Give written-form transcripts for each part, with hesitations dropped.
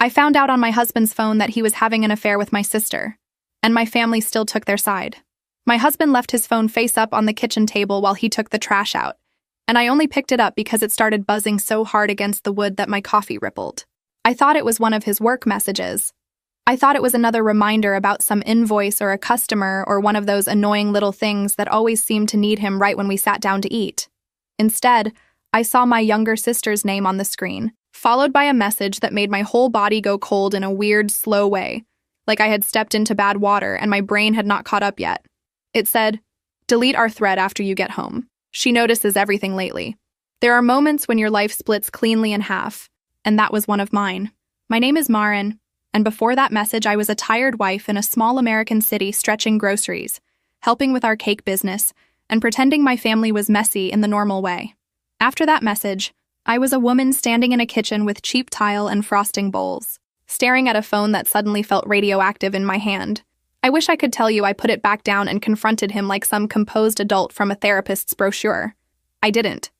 I found out on my husband's phone that he was having an affair with my sister, and my family still took their side. My husband left his phone face up on the kitchen table while he took the trash out, and I only picked it up because it started buzzing so hard against the wood that my coffee rippled. I thought it was one of his work messages. I thought it was another reminder about some invoice or a customer or one of those annoying little things that always seemed to need him right when we sat down to eat. Instead, I saw my younger sister's name on the screen, followed by a message that made my whole body go cold in a weird, slow way, like I had stepped into bad water and my brain had not caught up yet. It said, "Delete our thread after you get home. She notices everything lately." There are moments when your life splits cleanly in half, and that was one of mine. My name is Marin, and before that message I was a tired wife in a small American city stretching groceries, helping with our cake business, and pretending my family was messy in the normal way. After that message, I was a woman standing in a kitchen with cheap tile and frosting bowls, staring at a phone that suddenly felt radioactive in my hand. I wish I could tell you I put it back down and confronted him like some composed adult from a therapist's brochure. I didn't.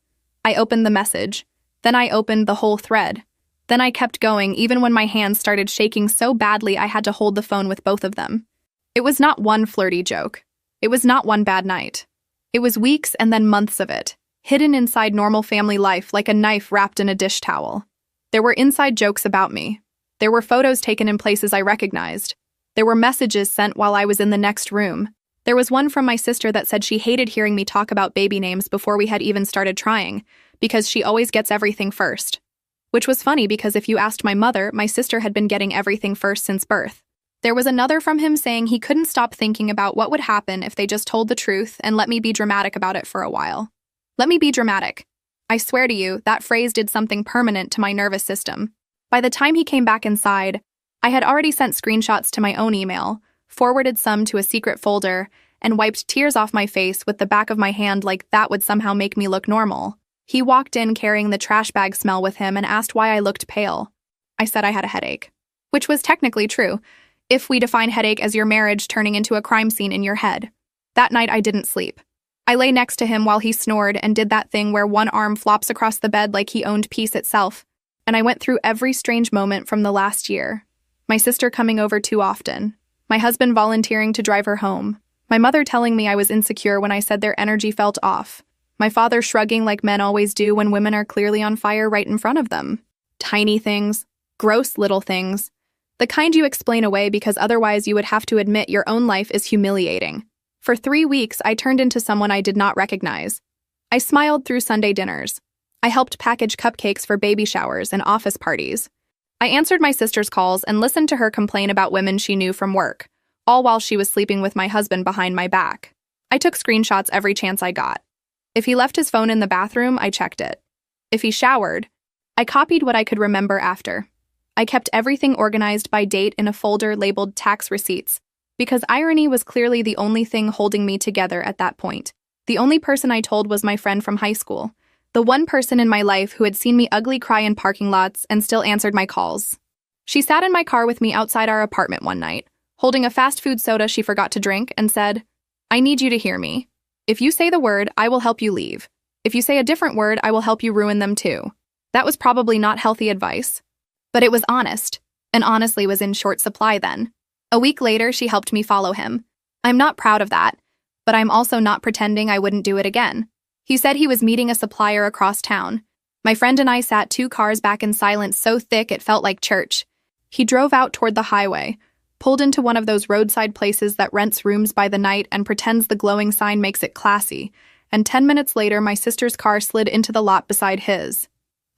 I opened the message. Then I opened the whole thread. Then I kept going even when my hands started shaking so badly I had to hold the phone with both of them. It was not one flirty joke. It was not one bad night. It was weeks and then months of it, hidden inside normal family life like a knife wrapped in a dish towel. There were inside jokes about me. There were photos taken in places I recognized. There were messages sent while I was in the next room. There was one from my sister that said she hated hearing me talk about baby names before we had even started trying, because she always gets everything first. Which was funny because if you asked my mother, my sister had been getting everything first since birth. There was another from him saying he couldn't stop thinking about what would happen if they just told the truth and let me be dramatic about it for a while. Let me be dramatic. I swear to you, that phrase did something permanent to my nervous system. By the time he came back inside, I had already sent screenshots to my own email, forwarded some to a secret folder, and wiped tears off my face with the back of my hand like that would somehow make me look normal. He walked in carrying the trash bag smell with him and asked why I looked pale. I said I had a headache, which was technically true, if we define headache as your marriage turning into a crime scene in your head. That night I didn't sleep. I lay next to him while he snored and did that thing where one arm flops across the bed like he owned peace itself, and I went through every strange moment from the last year. My sister coming over too often, my husband volunteering to drive her home, my mother telling me I was insecure when I said their energy felt off, my father shrugging like men always do when women are clearly on fire right in front of them. Tiny things, gross little things, the kind you explain away because otherwise you would have to admit your own life is humiliating. For 3 weeks, I turned into someone I did not recognize. I smiled through Sunday dinners. I helped package cupcakes for baby showers and office parties. I answered my sister's calls and listened to her complain about women she knew from work, all while she was sleeping with my husband behind my back. I took screenshots every chance I got. If he left his phone in the bathroom, I checked it. If he showered, I copied what I could remember after. I kept everything organized by date in a folder labeled tax receipts, because irony was clearly the only thing holding me together at that point. The only person I told was my friend from high school, the one person in my life who had seen me ugly cry in parking lots and still answered my calls. She sat in my car with me outside our apartment one night, holding a fast food soda she forgot to drink, and said, "I need you to hear me. If you say the word, I will help you leave. If you say a different word, I will help you ruin them too." That was probably not healthy advice, but it was honest, and honestly was in short supply then. A week later, she helped me follow him. I'm not proud of that, but I'm also not pretending I wouldn't do it again. He said he was meeting a supplier across town. My friend and I sat 2 cars back in silence so thick it felt like church. He drove out toward the highway, pulled into one of those roadside places that rents rooms by the night and pretends the glowing sign makes it classy, and 10 minutes later my sister's car slid into the lot beside his.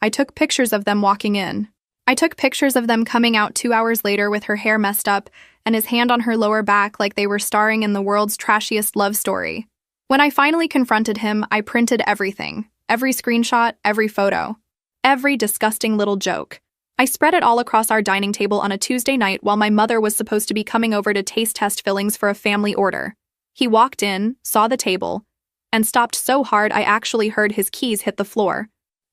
I took pictures of them walking in. I took pictures of them coming out 2 hours later with her hair messed up and his hand on her lower back like they were starring in the world's trashiest love story. When I finally confronted him, I printed everything, every screenshot, every photo, every disgusting little joke. I spread it all across our dining table on a Tuesday night while my mother was supposed to be coming over to taste test fillings for a family order. He walked in, saw the table, and stopped so hard I actually heard his keys hit the floor.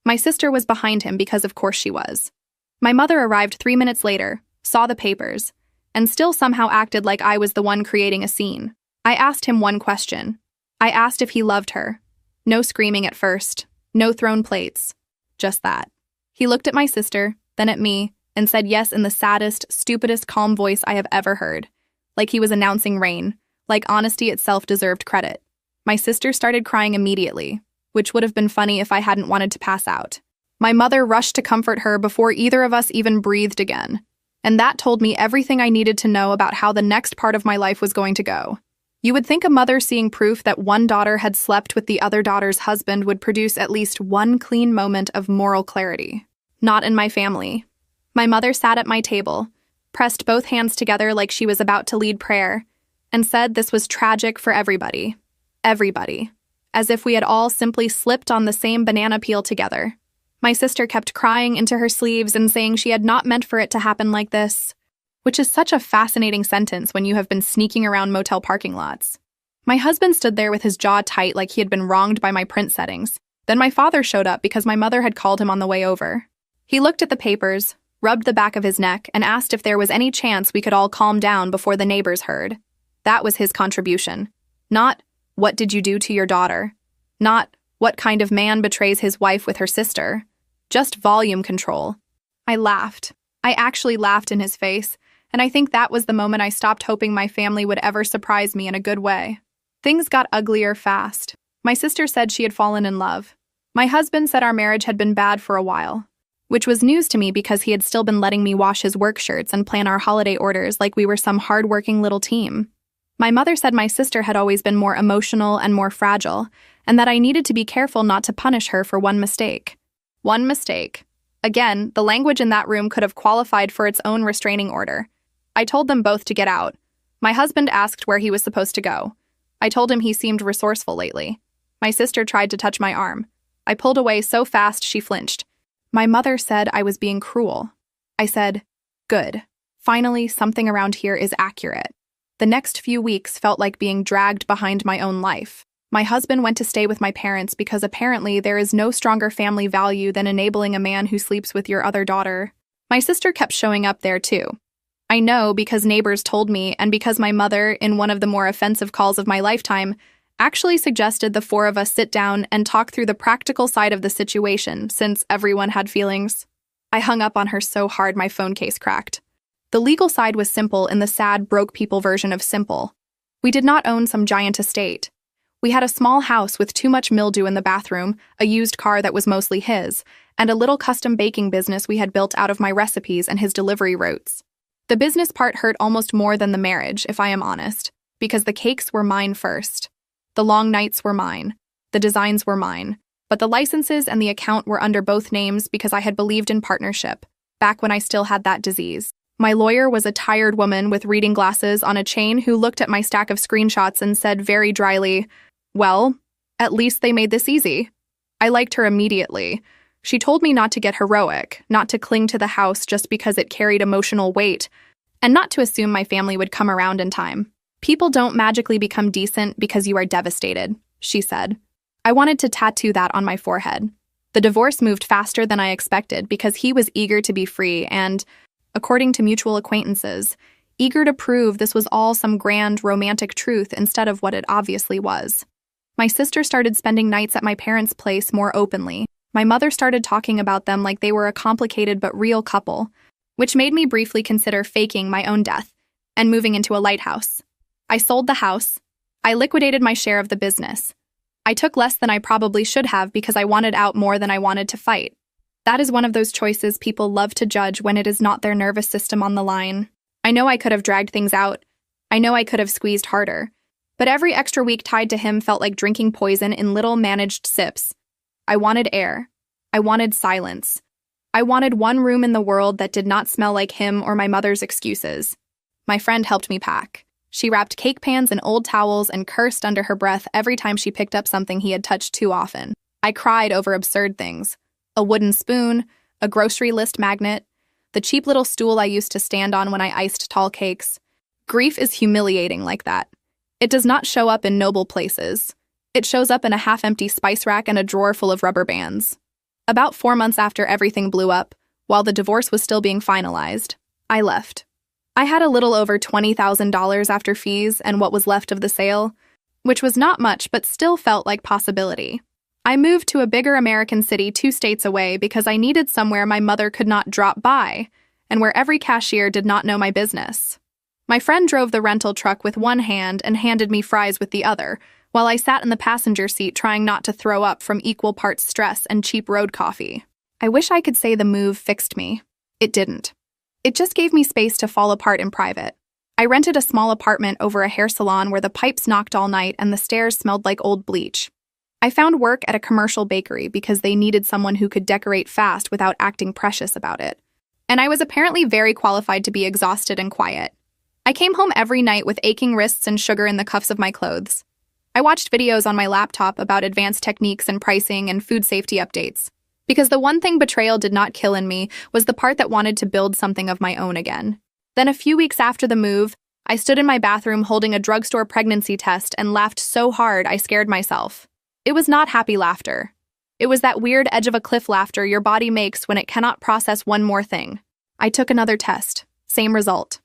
My sister was behind him because of course she was. My mother arrived 3 minutes later, saw the papers, and still somehow acted like I was the one creating a scene. I asked him one question. I asked if he loved her. No screaming at first, no thrown plates, just that. He looked at my sister, then at me, and said yes in the saddest, stupidest, calm voice I have ever heard. Like he was announcing rain, like honesty itself deserved credit. My sister started crying immediately, which would have been funny if I hadn't wanted to pass out. My mother rushed to comfort her before either of us even breathed again, and that told me everything I needed to know about how the next part of my life was going to go. You would think a mother seeing proof that one daughter had slept with the other daughter's husband would produce at least one clean moment of moral clarity. Not in my family. My mother sat at my table, pressed both hands together like she was about to lead prayer, and said this was tragic for everybody. Everybody. As if we had all simply slipped on the same banana peel together. My sister kept crying into her sleeves and saying she had not meant for it to happen like this, which is such a fascinating sentence when you have been sneaking around motel parking lots. My husband stood there with his jaw tight like he had been wronged by my print settings. Then my father showed up because my mother had called him on the way over. He looked at the papers, rubbed the back of his neck, and asked if there was any chance we could all calm down before the neighbors heard. That was his contribution. Not, what did you do to your daughter? Not, what kind of man betrays his wife with her sister? Just volume control. I laughed. I actually laughed in his face, and I think that was the moment I stopped hoping my family would ever surprise me in a good way. Things got uglier fast. My sister said she had fallen in love. My husband said our marriage had been bad for a while, which was news to me because he had still been letting me wash his work shirts and plan our holiday orders like we were some hard-working little team. My mother said my sister had always been more emotional and more fragile, and that I needed to be careful not to punish her for one mistake. One mistake. Again, the language in that room could have qualified for its own restraining order. I told them both to get out. My husband asked where he was supposed to go. I told him he seemed resourceful lately. My sister tried to touch my arm. I pulled away so fast she flinched. My mother said I was being cruel. I said, good. Finally, something around here is accurate. The next few weeks felt like being dragged behind my own life. My husband went to stay with my parents because apparently there is no stronger family value than enabling a man who sleeps with your other daughter. My sister kept showing up there too. I know because neighbors told me and because my mother, in one of the more offensive calls of my lifetime, actually suggested the four of us sit down and talk through the practical side of the situation since everyone had feelings. I hung up on her so hard my phone case cracked. The legal side was simple in the sad, broke people version of simple. We did not own some giant estate. We had a small house with too much mildew in the bathroom, a used car that was mostly his, and a little custom baking business we had built out of my recipes and his delivery routes. The business part hurt almost more than the marriage, if I am honest, because the cakes were mine first. The long nights were mine. The designs were mine. But the licenses and the account were under both names because I had believed in partnership, back when I still had that disease. My lawyer was a tired woman with reading glasses on a chain who looked at my stack of screenshots and said very dryly, well, at least they made this easy. I liked her immediately. She told me not to get heroic, not to cling to the house just because it carried emotional weight, and not to assume my family would come around in time. People don't magically become decent because you are devastated, she said. I wanted to tattoo that on my forehead. The divorce moved faster than I expected because he was eager to be free and, according to mutual acquaintances, eager to prove this was all some grand romantic truth instead of what it obviously was. My sister started spending nights at my parents' place more openly. My mother started talking about them like they were a complicated but real couple, which made me briefly consider faking my own death and moving into a lighthouse. I sold the house. I liquidated my share of the business. I took less than I probably should have because I wanted out more than I wanted to fight. That is one of those choices people love to judge when it is not their nervous system on the line. I know I could have dragged things out. I know I could have squeezed harder. But every extra week tied to him felt like drinking poison in little managed sips. I wanted air. I wanted silence. I wanted one room in the world that did not smell like him or my mother's excuses. My friend helped me pack. She wrapped cake pans in old towels and cursed under her breath every time she picked up something he had touched too often. I cried over absurd things. A wooden spoon, a grocery list magnet, the cheap little stool I used to stand on when I iced tall cakes. Grief is humiliating like that. It does not show up in noble places. It shows up in a half-empty spice rack and a drawer full of rubber bands. About 4 months after everything blew up, while the divorce was still being finalized, I left. I had a little over $20,000 after fees and what was left of the sale, which was not much but still felt like possibility. I moved to a bigger American city 2 states away because I needed somewhere my mother could not drop by, and where every cashier did not know my business. My friend drove the rental truck with one hand and handed me fries with the other, while I sat in the passenger seat trying not to throw up from equal parts stress and cheap road coffee. I wish I could say the move fixed me. It didn't. It just gave me space to fall apart in private. I rented a small apartment over a hair salon where the pipes knocked all night and the stairs smelled like old bleach. I found work at a commercial bakery because they needed someone who could decorate fast without acting precious about it. And I was apparently very qualified to be exhausted and quiet. I came home every night with aching wrists and sugar in the cuffs of my clothes. I watched videos on my laptop about advanced techniques and pricing and food safety updates. Because the one thing betrayal did not kill in me was the part that wanted to build something of my own again. Then a few weeks after the move, I stood in my bathroom holding a drugstore pregnancy test and laughed so hard I scared myself. It was not happy laughter. It was that weird edge-of-a-cliff laughter your body makes when it cannot process one more thing. I took another test. Same result.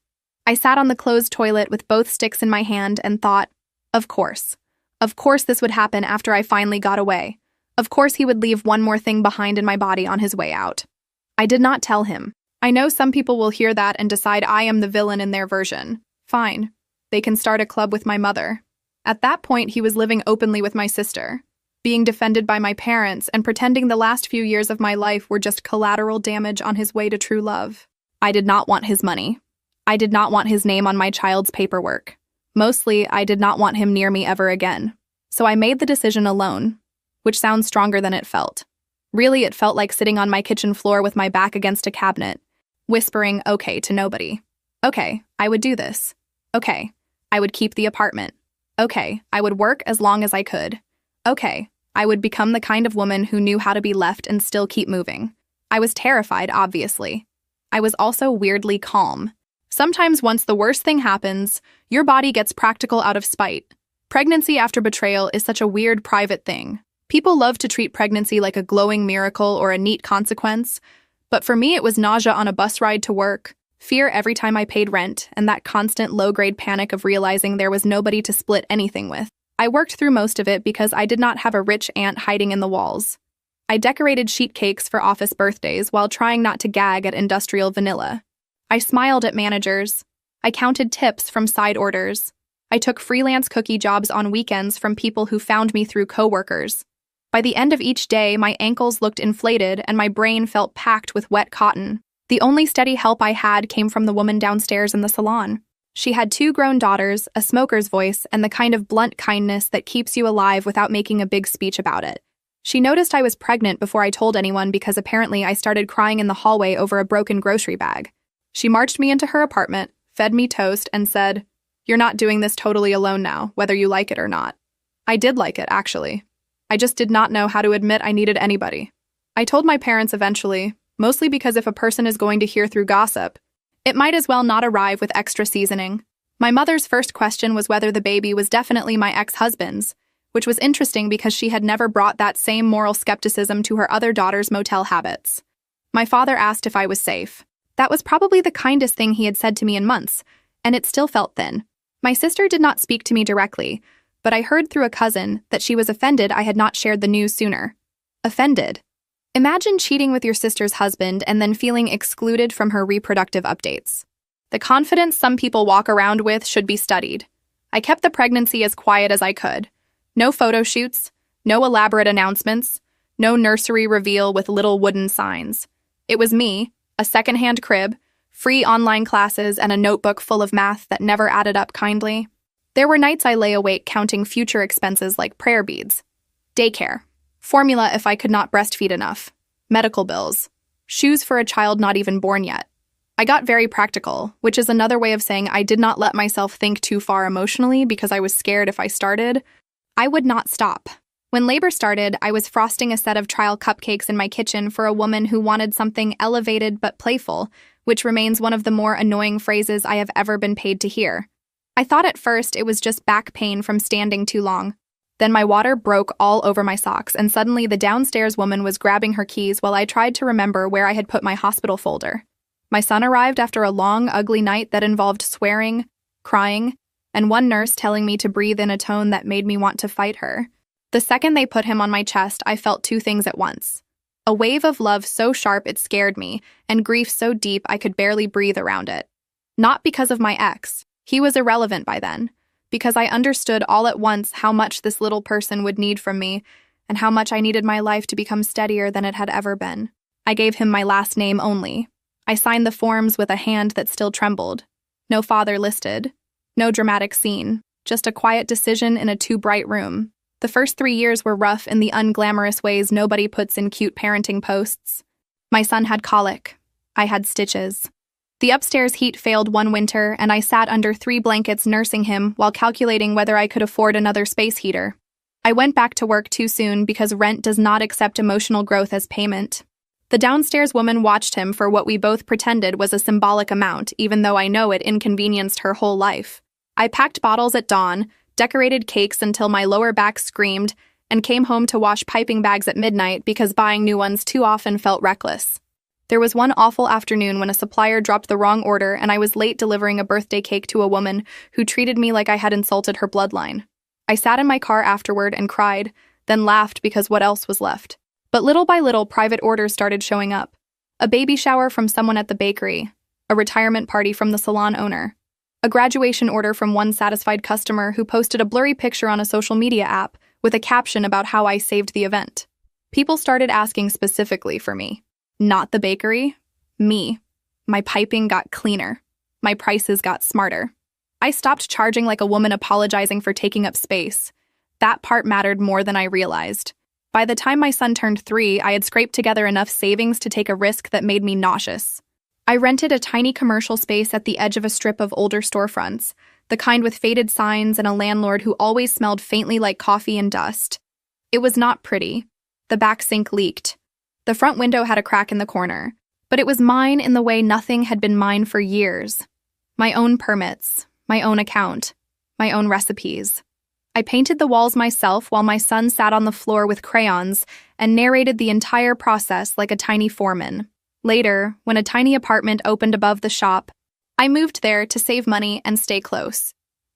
I sat on the closed toilet with both sticks in my hand and thought, of course. Of course this would happen after I finally got away. Of course he would leave one more thing behind in my body on his way out. I did not tell him. I know some people will hear that and decide I am the villain in their version. Fine. They can start a club with my mother. At that point, he was living openly with my sister, being defended by my parents and pretending the last few years of my life were just collateral damage on his way to true love. I did not want his money. I did not want his name on my child's paperwork. Mostly, I did not want him near me ever again. So I made the decision alone, which sounds stronger than it felt. Really, it felt like sitting on my kitchen floor with my back against a cabinet, whispering okay to nobody. Okay, I would do this. Okay, I would keep the apartment. Okay, I would work as long as I could. Okay, I would become the kind of woman who knew how to be left and still keep moving. I was terrified, obviously. I was also weirdly calm. Sometimes once the worst thing happens, your body gets practical out of spite. Pregnancy after betrayal is such a weird private thing. People love to treat pregnancy like a glowing miracle or a neat consequence, but for me it was nausea on a bus ride to work, fear every time I paid rent, and that constant low-grade panic of realizing there was nobody to split anything with. I worked through most of it because I did not have a rich aunt hiding in the walls. I decorated sheet cakes for office birthdays while trying not to gag at industrial vanilla. I smiled at managers. I counted tips from side orders. I took freelance cookie jobs on weekends from people who found me through coworkers. By the end of each day, my ankles looked inflated and my brain felt packed with wet cotton. The only steady help I had came from the woman downstairs in the salon. She had 2 grown daughters, a smoker's voice, and the kind of blunt kindness that keeps you alive without making a big speech about it. She noticed I was pregnant before I told anyone because apparently I started crying in the hallway over a broken grocery bag. She marched me into her apartment, fed me toast, and said, "You're not doing this totally alone now, whether you like it or not." I did like it, actually. I just did not know how to admit I needed anybody. I told my parents eventually, mostly because if a person is going to hear through gossip, it might as well not arrive with extra seasoning. My mother's first question was whether the baby was definitely my ex-husband's, which was interesting because she had never brought that same moral skepticism to her other daughter's motel habits. My father asked if I was safe. That was probably the kindest thing he had said to me in months, and it still felt thin. My sister did not speak to me directly, but I heard through a cousin that she was offended I had not shared the news sooner. Offended. Imagine cheating with your sister's husband and then feeling excluded from her reproductive updates. The confidence some people walk around with should be studied. I kept the pregnancy as quiet as I could. No photo shoots, no elaborate announcements, no nursery reveal with little wooden signs. It was me, a secondhand crib, free online classes, and a notebook full of math that never added up kindly. There were nights I lay awake counting future expenses like prayer beads, daycare, formula if I could not breastfeed enough, medical bills, shoes for a child not even born yet. I got very practical, which is another way of saying I did not let myself think too far emotionally because I was scared if I started, I would not stop. When labor started, I was frosting a set of trial cupcakes in my kitchen for a woman who wanted something elevated but playful, which remains one of the more annoying phrases I have ever been paid to hear. I thought at first it was just back pain from standing too long. Then my water broke all over my socks, and suddenly the downstairs woman was grabbing her keys while I tried to remember where I had put my hospital folder. My son arrived after a long, ugly night that involved swearing, crying, and one nurse telling me to breathe in a tone that made me want to fight her. The second they put him on my chest, I felt 2 things at once. A wave of love so sharp it scared me, and grief so deep I could barely breathe around it. Not because of my ex. He was irrelevant by then. Because I understood all at once how much this little person would need from me, and how much I needed my life to become steadier than it had ever been. I gave him my last name only. I signed the forms with a hand that still trembled. No father listed. No dramatic scene. Just a quiet decision in a too-bright room. The first 3 years were rough in the unglamorous ways nobody puts in cute parenting posts. My son had colic. I had stitches. The upstairs heat failed one winter, and I sat under 3 blankets nursing him while calculating whether I could afford another space heater. I went back to work too soon because rent does not accept emotional growth as payment. The downstairs woman watched him for what we both pretended was a symbolic amount, even though I know it inconvenienced her whole life. I packed bottles at dawn, decorated cakes until my lower back screamed, and came home to wash piping bags at midnight because buying new ones too often felt reckless. There was one awful afternoon when a supplier dropped the wrong order and I was late delivering a birthday cake to a woman who treated me like I had insulted her bloodline. I sat in my car afterward and cried, then laughed because what else was left? But little by little, private orders started showing up. A baby shower from someone at the bakery, a retirement party from the salon owner, a graduation order from one satisfied customer who posted a blurry picture on a social media app with a caption about how I saved the event. People started asking specifically for me. Not the bakery, me. My piping got cleaner. My prices got smarter. I stopped charging like a woman apologizing for taking up space. That part mattered more than I realized. By the time my son turned 3, I had scraped together enough savings to take a risk that made me nauseous. I rented a tiny commercial space at the edge of a strip of older storefronts, the kind with faded signs and a landlord who always smelled faintly like coffee and dust. It was not pretty. The back sink leaked. The front window had a crack in the corner, but it was mine in the way nothing had been mine for years. My own permits, my own account, my own recipes. I painted the walls myself while my son sat on the floor with crayons and narrated the entire process like a tiny foreman. Later, when a tiny apartment opened above the shop, I moved there to save money and stay close.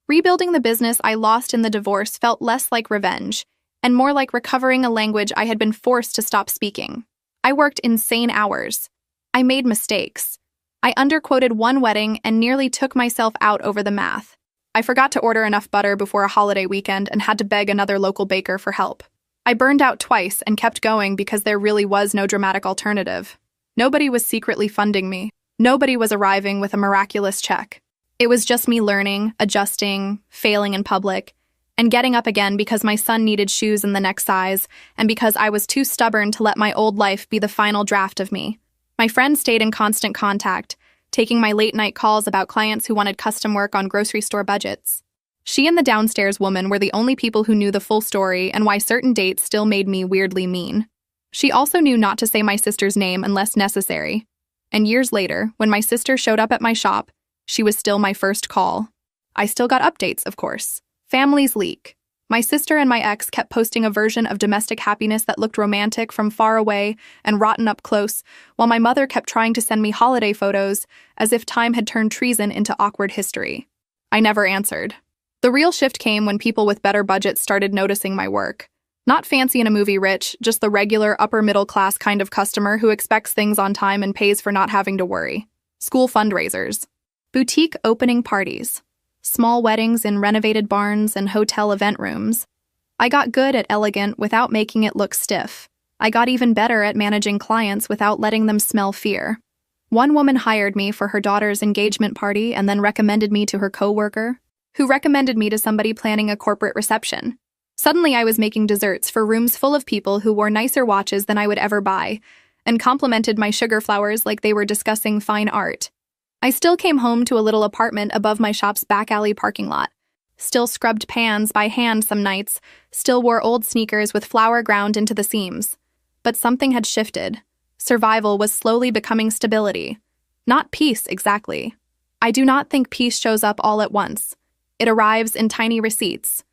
Rebuilding the business I lost in the divorce felt less like revenge and more like recovering a language I had been forced to stop speaking. I worked insane hours. I made mistakes. I underquoted one wedding and nearly took myself out over the math. I forgot to order enough butter before a holiday weekend and had to beg another local baker for help. I burned out twice and kept going because there really was no dramatic alternative. Nobody was secretly funding me. Nobody was arriving with a miraculous check. It was just me learning, adjusting, failing in public, and getting up again because my son needed shoes in the next size and because I was too stubborn to let my old life be the final draft of me. My friends stayed in constant contact, taking my late-night calls about clients who wanted custom work on grocery store budgets. She and the downstairs woman were the only people who knew the full story and why certain dates still made me weirdly mean. She also knew not to say my sister's name unless necessary. And years later, when my sister showed up at my shop, she was still my first call. I still got updates, of course. Families leak. My sister and my ex kept posting a version of domestic happiness that looked romantic from far away and rotten up close, while my mother kept trying to send me holiday photos as if time had turned treason into awkward history. I never answered. The real shift came when people with better budgets started noticing my work. Not fancy in a movie rich, just the regular upper-middle-class kind of customer who expects things on time and pays for not having to worry. School fundraisers. Boutique opening parties. Small weddings in renovated barns and hotel event rooms. I got good at elegant without making it look stiff. I got even better at managing clients without letting them smell fear. One woman hired me for her daughter's engagement party and then recommended me to her coworker, who recommended me to somebody planning a corporate reception. Suddenly I was making desserts for rooms full of people who wore nicer watches than I would ever buy, and complimented my sugar flowers like they were discussing fine art. I still came home to a little apartment above my shop's back alley parking lot, still scrubbed pans by hand some nights, still wore old sneakers with flour ground into the seams. But something had shifted. Survival was slowly becoming stability. Not peace, exactly. I do not think peace shows up all at once. It arrives in tiny receipts.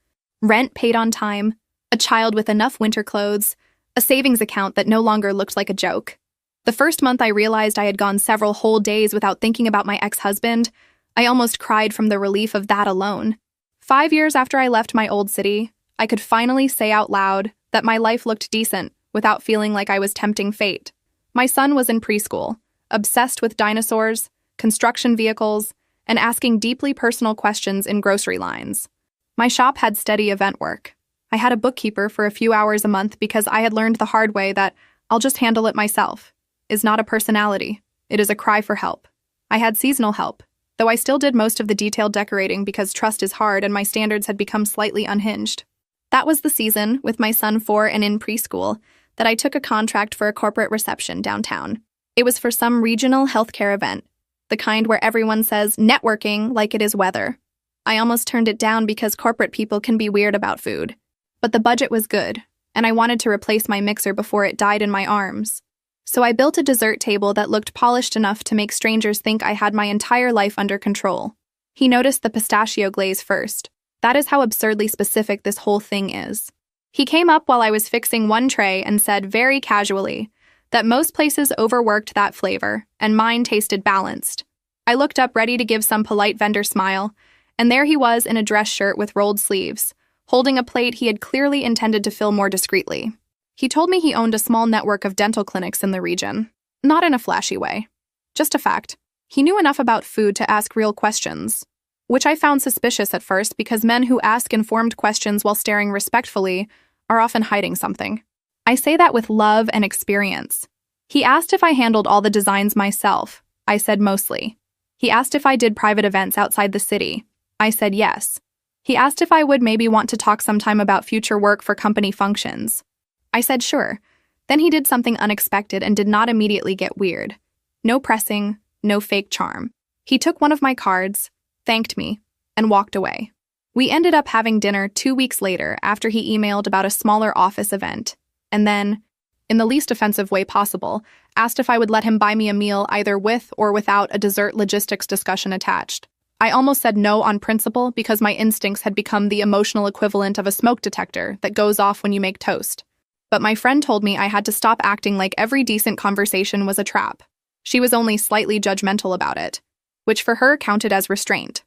Rent paid on time, a child with enough winter clothes, a savings account that no longer looked like a joke. The first month I realized I had gone several whole days without thinking about my ex-husband, I almost cried from the relief of that alone. 5 years after I left my old city, I could finally say out loud that my life looked decent without feeling like I was tempting fate. My son was in preschool, obsessed with dinosaurs, construction vehicles, and asking deeply personal questions in grocery lines. My shop had steady event work. I had a bookkeeper for a few hours a month because I had learned the hard way that "I'll just handle it myself" is not a personality. It is a cry for help. I had seasonal help, though I still did most of the detailed decorating because trust is hard and my standards had become slightly unhinged. That was the season, with my son 4 and in preschool, that I took a contract for a corporate reception downtown. It was for some regional healthcare event, the kind where everyone says networking like it is weather. I almost turned it down because corporate people can be weird about food. But the budget was good, and I wanted to replace my mixer before it died in my arms. So I built a dessert table that looked polished enough to make strangers think I had my entire life under control. He noticed the pistachio glaze first. That is how absurdly specific this whole thing is. He came up while I was fixing one tray and said very casually that most places overworked that flavor, and mine tasted balanced. I looked up ready to give some polite vendor smile, and there he was in a dress shirt with rolled sleeves, holding a plate he had clearly intended to fill more discreetly. He told me he owned a small network of dental clinics in the region. Not in a flashy way. Just a fact. He knew enough about food to ask real questions, which I found suspicious at first because men who ask informed questions while staring respectfully are often hiding something. I say that with love and experience. He asked if I handled all the designs myself. I said mostly. He asked if I did private events outside the city. I said yes. He asked if I would maybe want to talk sometime about future work for company functions. I said sure. Then he did something unexpected and did not immediately get weird. No pressing, no fake charm. He took one of my cards, thanked me, and walked away. We ended up having dinner 2 weeks later after he emailed about a smaller office event, and then, in the least offensive way possible, asked if I would let him buy me a meal either with or without a dessert logistics discussion attached. I almost said no on principle because my instincts had become the emotional equivalent of a smoke detector that goes off when you make toast. But my friend told me I had to stop acting like every decent conversation was a trap. She was only slightly judgmental about it, which for her counted as restraint.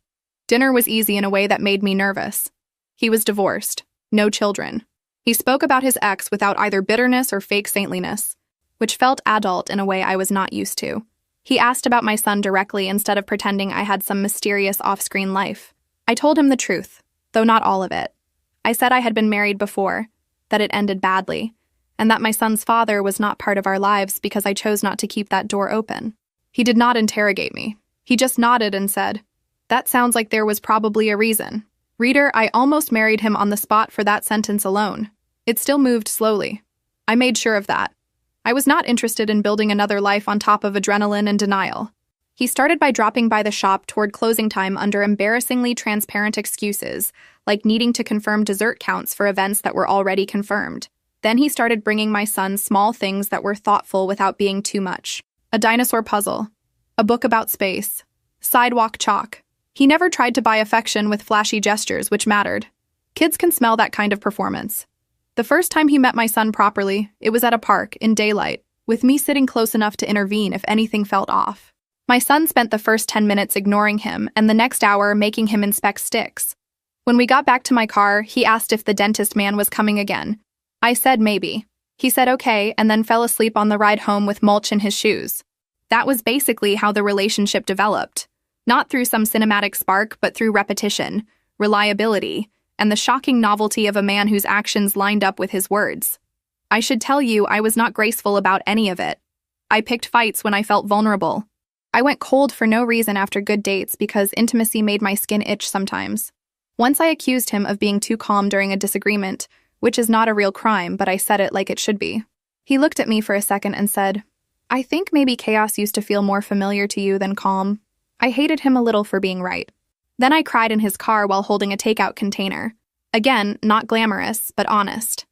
Dinner was easy in a way that made me nervous. He was divorced, no children. He spoke about his ex without either bitterness or fake saintliness, which felt adult in a way I was not used to. He asked about my son directly instead of pretending I had some mysterious off-screen life. I told him the truth, though not all of it. I said I had been married before, that it ended badly, and that my son's father was not part of our lives because I chose not to keep that door open. He did not interrogate me. He just nodded and said, "That sounds like there was probably a reason." Reader, I almost married him on the spot for that sentence alone. It still moved slowly. I made sure of that. I was not interested in building another life on top of adrenaline and denial. He started by dropping by the shop toward closing time under embarrassingly transparent excuses, like needing to confirm dessert counts for events that were already confirmed. Then he started bringing my son small things that were thoughtful without being too much. A dinosaur puzzle, a book about space, sidewalk chalk. He never tried to buy affection with flashy gestures, which mattered. Kids can smell that kind of performance. The first time he met my son properly, it was at a park, in daylight, with me sitting close enough to intervene if anything felt off. My son spent the first 10 minutes ignoring him and the next hour making him inspect sticks. When we got back to my car, he asked if the dentist man was coming again. I said maybe. He said okay and then fell asleep on the ride home with mulch in his shoes. That was basically how the relationship developed. Not through some cinematic spark, but through repetition, reliability, and the shocking novelty of a man whose actions lined up with his words. I should tell you I was not graceful about any of it. I picked fights when I felt vulnerable. I went cold for no reason after good dates because intimacy made my skin itch sometimes. Once I accused him of being too calm during a disagreement, which is not a real crime, but I said it like it should be. He looked at me for a second and said, "I think maybe chaos used to feel more familiar to you than calm." I hated him a little for being right. Then I cried in his car while holding a takeout container. Again, not glamorous, but honest.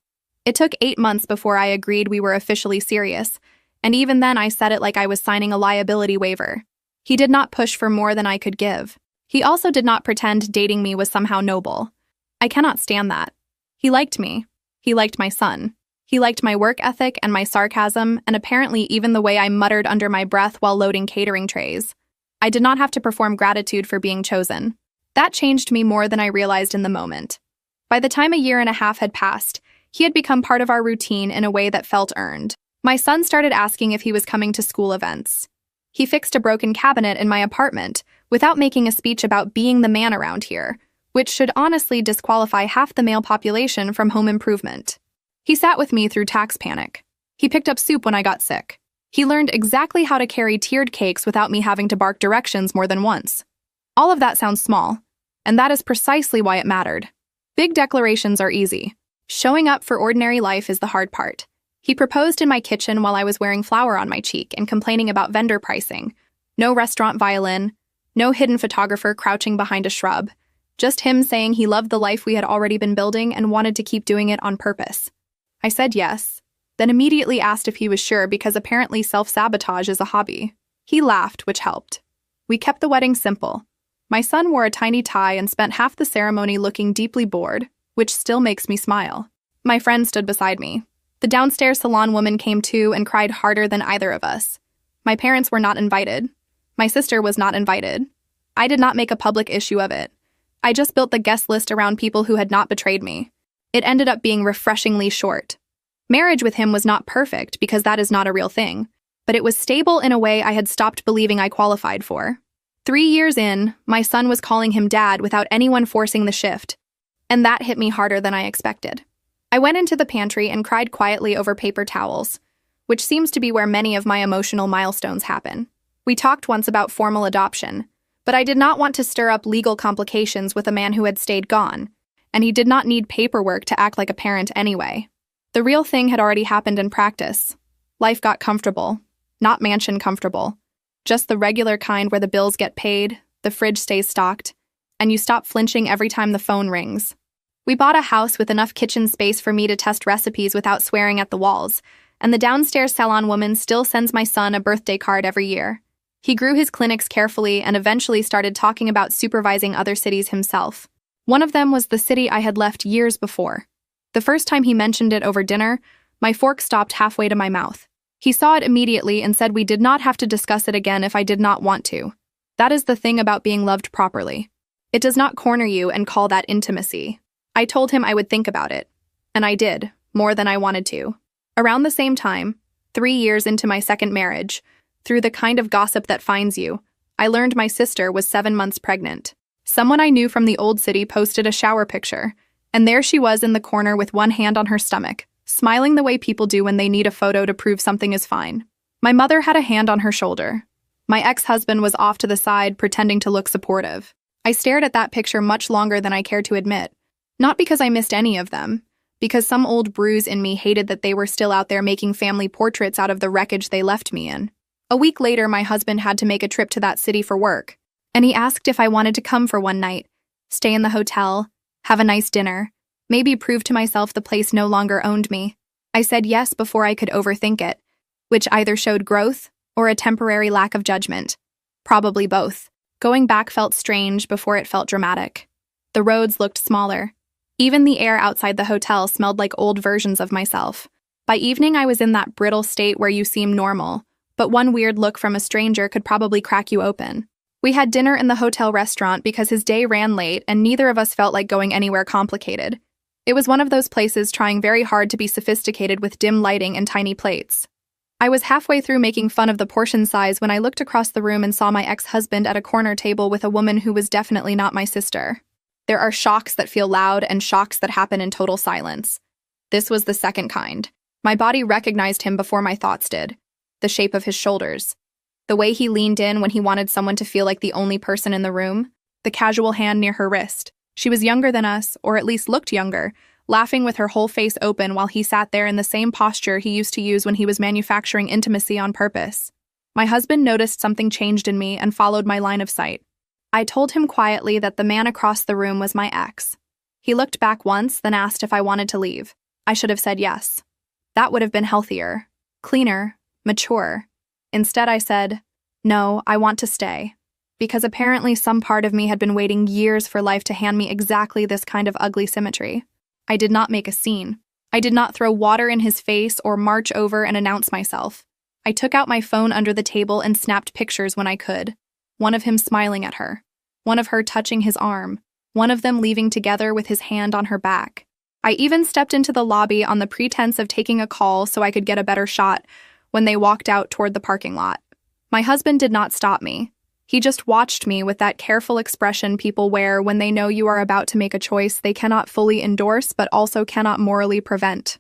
It took 8 months before I agreed we were officially serious, and even then I said it like I was signing a liability waiver. He did not push for more than I could give. He also did not pretend dating me was somehow noble. I cannot stand that. He liked me. He liked my son. He liked my work ethic and my sarcasm, and apparently even the way I muttered under my breath while loading catering trays. I did not have to perform gratitude for being chosen. That changed me more than I realized in the moment. By the time a year and a half had passed, He had become part of our routine in a way that felt earned. My son started asking if he was coming to school events. He fixed a broken cabinet in my apartment without making a speech about being the man around here, which should honestly disqualify half the male population from home improvement. He sat with me through tax panic. He picked up soup when I got sick. He learned exactly how to carry tiered cakes without me having to bark directions more than once. All of that sounds small, and that is precisely why it mattered. Big declarations are easy. Showing up for ordinary life is the hard part. He proposed in my kitchen while I was wearing flour on my cheek and complaining about vendor pricing. No restaurant violin, no hidden photographer crouching behind a shrub. Just him saying he loved the life we had already been building and wanted to keep doing it on purpose. I said yes, then immediately asked if he was sure because apparently self-sabotage is a hobby. He laughed, which helped. We kept the wedding simple. My son wore a tiny tie and spent half the ceremony looking deeply bored, which still makes me smile. My friend stood beside me. The downstairs salon woman came too and cried harder than either of us. My parents were not invited. My sister was not invited. I did not make a public issue of it. I just built the guest list around people who had not betrayed me. It ended up being refreshingly short. Marriage with him was not perfect because that is not a real thing, but it was stable in a way I had stopped believing I qualified for. 3 years in, my son was calling him dad without anyone forcing the shift, and that hit me harder than I expected. I went into the pantry and cried quietly over paper towels, which seems to be where many of my emotional milestones happen. We talked once about formal adoption, but I did not want to stir up legal complications with a man who had stayed gone, and he did not need paperwork to act like a parent anyway. The real thing had already happened in practice. Life got comfortable, not mansion comfortable, just the regular kind where the bills get paid, the fridge stays stocked, and you stop flinching every time the phone rings. We bought a house with enough kitchen space for me to test recipes without swearing at the walls, and the downstairs salon woman still sends my son a birthday card every year. He grew his clinics carefully and eventually started talking about supervising other cities himself. One of them was the city I had left years before. The first time he mentioned it over dinner, my fork stopped halfway to my mouth. He saw it immediately and said we did not have to discuss it again if I did not want to. That is the thing about being loved properly. It does not corner you and call that intimacy. I told him I would think about it, and I did, more than I wanted to. Around the same time, 3 years into my second marriage, through the kind of gossip that finds you, I learned my sister was 7 months pregnant. Someone I knew from the old city posted a shower picture, and there she was in the corner with one hand on her stomach, smiling the way people do when they need a photo to prove something is fine. My mother had a hand on her shoulder. My ex-husband was off to the side, pretending to look supportive. I stared at that picture much longer than I cared to admit. Not because I missed any of them, because some old bruise in me hated that they were still out there making family portraits out of the wreckage they left me in. A week later, my husband had to make a trip to that city for work, and he asked if I wanted to come for one night, stay in the hotel, have a nice dinner, maybe prove to myself the place no longer owned me. I said yes before I could overthink it, which either showed growth or a temporary lack of judgment. Probably both. Going back felt strange before it felt dramatic. The roads looked smaller. Even the air outside the hotel smelled like old versions of myself. By evening, I was in that brittle state where you seem normal, but one weird look from a stranger could probably crack you open. We had dinner in the hotel restaurant because his day ran late and neither of us felt like going anywhere complicated. It was one of those places trying very hard to be sophisticated with dim lighting and tiny plates. I was halfway through making fun of the portion size when I looked across the room and saw my ex-husband at a corner table with a woman who was definitely not my sister. There are shocks that feel loud and shocks that happen in total silence. This was the second kind. My body recognized him before my thoughts did. The shape of his shoulders. The way he leaned in when he wanted someone to feel like the only person in the room. The casual hand near her wrist. She was younger than us, or at least looked younger, laughing with her whole face open while he sat there in the same posture he used to use when he was manufacturing intimacy on purpose. My husband noticed something changed in me and followed my line of sight. I told him quietly that the man across the room was my ex. He looked back once, then asked if I wanted to leave. I should have said yes. That would have been healthier, cleaner, mature. Instead, I said, no, I want to stay. Because apparently some part of me had been waiting years for life to hand me exactly this kind of ugly symmetry. I did not make a scene. I did not throw water in his face or march over and announce myself. I took out my phone under the table and snapped pictures when I could. One of him smiling at her. One of her touching his arm. One of them leaving together with his hand on her back. I even stepped into the lobby on the pretense of taking a call so I could get a better shot when they walked out toward the parking lot. My husband did not stop me. He just watched me with that careful expression people wear when they know you are about to make a choice they cannot fully endorse but also cannot morally prevent.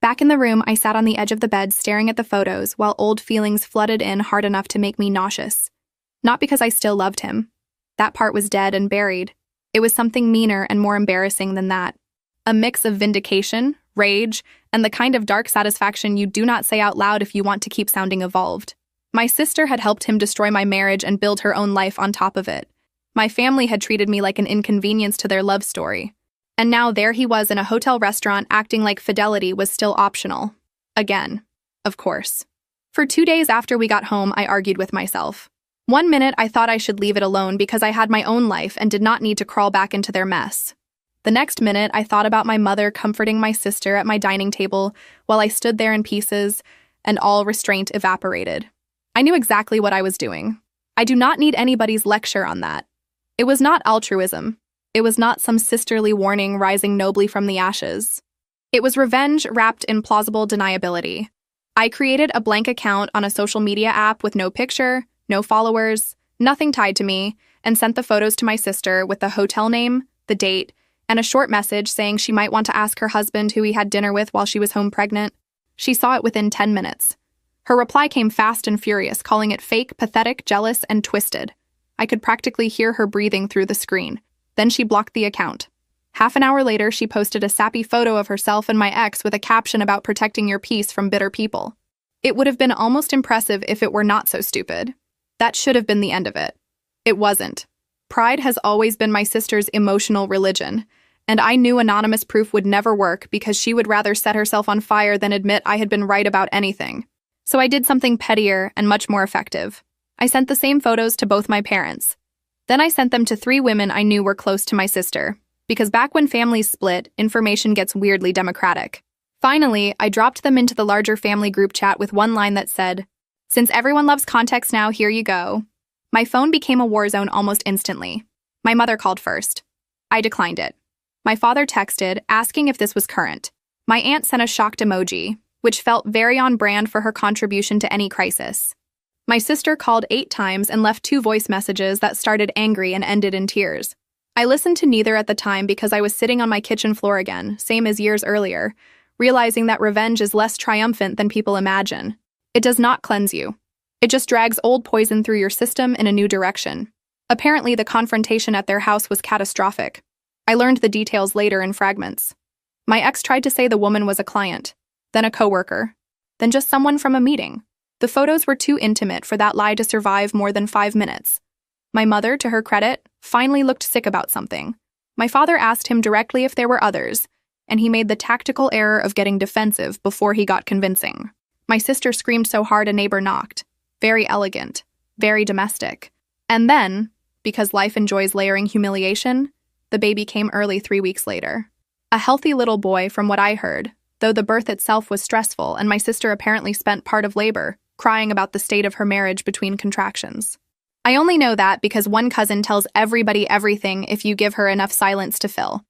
Back in the room, I sat on the edge of the bed staring at the photos while old feelings flooded in hard enough to make me nauseous. Not because I still loved him. That part was dead and buried. It was something meaner and more embarrassing than that. A mix of vindication, rage, and the kind of dark satisfaction you do not say out loud if you want to keep sounding evolved. My sister had helped him destroy my marriage and build her own life on top of it. My family had treated me like an inconvenience to their love story. And now there he was in a hotel restaurant acting like fidelity was still optional. Again, of course. For 2 days after we got home, I argued with myself. One minute I thought I should leave it alone because I had my own life and did not need to crawl back into their mess. The next minute I thought about my mother comforting my sister at my dining table while I stood there in pieces and all restraint evaporated. I knew exactly what I was doing. I do not need anybody's lecture on that. It was not altruism. It was not some sisterly warning rising nobly from the ashes. It was revenge wrapped in plausible deniability. I created a blank account on a social media app with no picture, no followers, nothing tied to me, and sent the photos to my sister with the hotel name, the date, and a short message saying she might want to ask her husband who he had dinner with while she was home pregnant. She saw it within 10 minutes. Her reply came fast and furious, calling it fake, pathetic, jealous, and twisted. I could practically hear her breathing through the screen. Then she blocked the account. Half an hour later, she posted a sappy photo of herself and my ex with a caption about protecting your peace from bitter people. It would have been almost impressive if it were not so stupid. That should have been the end of it. It wasn't. Pride has always been my sister's emotional religion, and I knew anonymous proof would never work because she would rather set herself on fire than admit I had been right about anything. So I did something pettier and much more effective. I sent the same photos to both my parents. Then I sent them to 3 women I knew were close to my sister, because back when families split, information gets weirdly democratic. Finally, I dropped them into the larger family group chat with one line that said, "Since everyone loves context now, here you go." My phone became a war zone almost instantly. My mother called first. I declined it. My father texted, asking if this was current. My aunt sent a shocked emoji, which felt very on brand for her contribution to any crisis. My sister called 8 times and left 2 voice messages that started angry and ended in tears. I listened to neither at the time because I was sitting on my kitchen floor again, same as years earlier, realizing that revenge is less triumphant than people imagine. It does not cleanse you. It just drags old poison through your system in a new direction. Apparently, the confrontation at their house was catastrophic. I learned the details later in fragments. My ex tried to say the woman was a client, then a coworker, then just someone from a meeting. The photos were too intimate for that lie to survive more than 5 minutes. My mother, to her credit, finally looked sick about something. My father asked him directly if there were others, and he made the tactical error of getting defensive before he got convincing. My sister screamed so hard a neighbor knocked. Very elegant, very domestic. And then, because life enjoys layering humiliation, the baby came early 3 weeks later. A healthy little boy, from what I heard, though the birth itself was stressful and my sister apparently spent part of labor crying about the state of her marriage between contractions. I only know that because one cousin tells everybody everything if you give her enough silence to fill.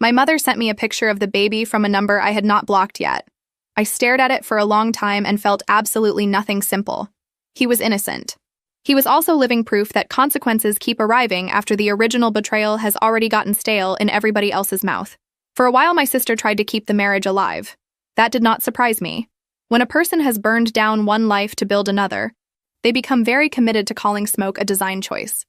My mother sent me a picture of the baby from a number I had not blocked yet. I stared at it for a long time and felt absolutely nothing simple. He was innocent. He was also living proof that consequences keep arriving after the original betrayal has already gotten stale in everybody else's mouth. For a while, my sister tried to keep the marriage alive. That did not surprise me. When a person has burned down one life to build another, they become very committed to calling smoke a design choice.